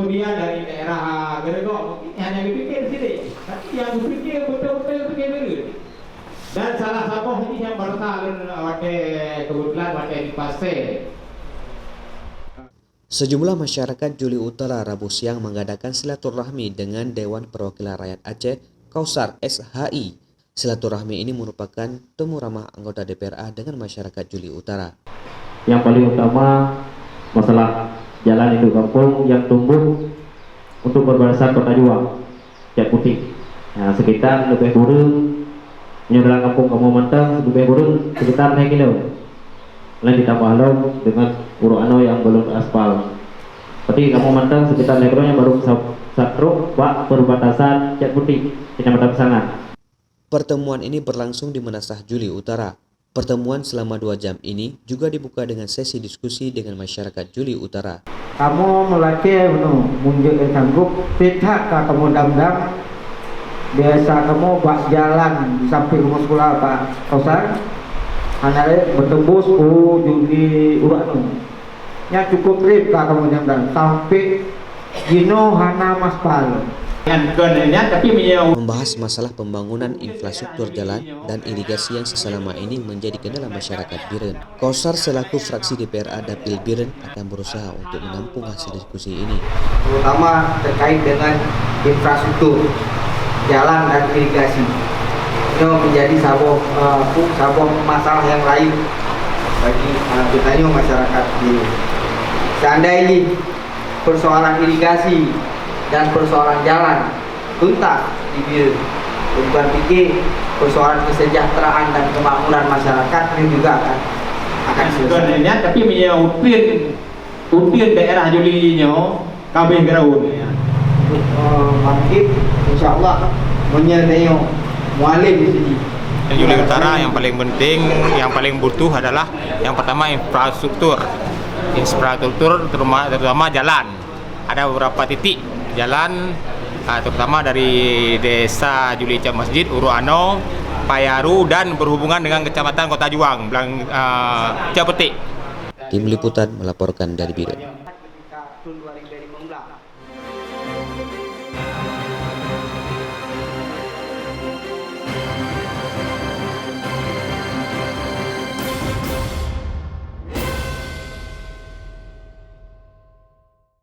kemudian dari daerah Geregok mungkin hanya dipikir sini, tapi yang dipikir betul-betul pikir dulu. Dan salah satu ini yang bertahan kebetulan di Pasir. Sejumlah masyarakat Juli Utara Rabu siang mengadakan silaturahmi dengan Dewan Perwakilan Rakyat Aceh Kausar SHI. Silaturahmi ini merupakan temu ramah anggota DPRA dengan masyarakat Juli Utara. Yang paling utama masalah jalan induk kampung yang tumbuh untuk perbatasan Kota Juang, Cat Putih. Nah, sekitar lebih kurang menyeberang kampung Kamu Mantang lebih kurang sekitar 2 kilo. Lain ditambah long dengan Uruano yang belum aspal. Berarti Kamu Mantang sekitar 2 kilonya baru satruk Pak perbatasan Cat Putih, Kecamatan Pesangan. Pertemuan ini berlangsung di Menasah Juli Utara. Pertemuan selama 2 jam ini juga dibuka dengan sesi diskusi dengan masyarakat Juli Utara. Kamu melatih munjuk dan sanggup, tidak kamu dam-dam. Biasa kamu buat jalan di samping rumah sekolah Pak Kausar. Hanya bertembus Juli Urano. Yang cukup trip kamu dam-dam sampai Gino Hana Maspal. Membahas masalah pembangunan infrastruktur jalan dan irigasi yang selama ini menjadi kendala masyarakat Biren. Kausar selaku fraksi DPRA Dapil Biren akan berusaha untuk menampung hasil diskusi ini. Terutama terkait dengan infrastruktur jalan dan irigasi. Ini menjadi sebuah masalah yang lain bagi kita masyarakat Biren. Seandainya persoalan irigasi dan persoalan jalan tuntas di Biren, bukan pikir persoalan kesejahteraan dan kemakmuran masyarakat ini juga akan selesai. Tapi utin daerah Julinya kabeh geraun. Bangkit, insya Allah menyertai mualim di sini. Juli Utara yang paling penting, yang paling butuh adalah yang pertama infrastruktur, terutama jalan. Ada beberapa titik jalan, terutama dari desa Julica Masjid, Uruano, Payaru, dan berhubungan dengan Kecamatan Kota Juang, Capetik. Tim Liputan melaporkan dari Biren.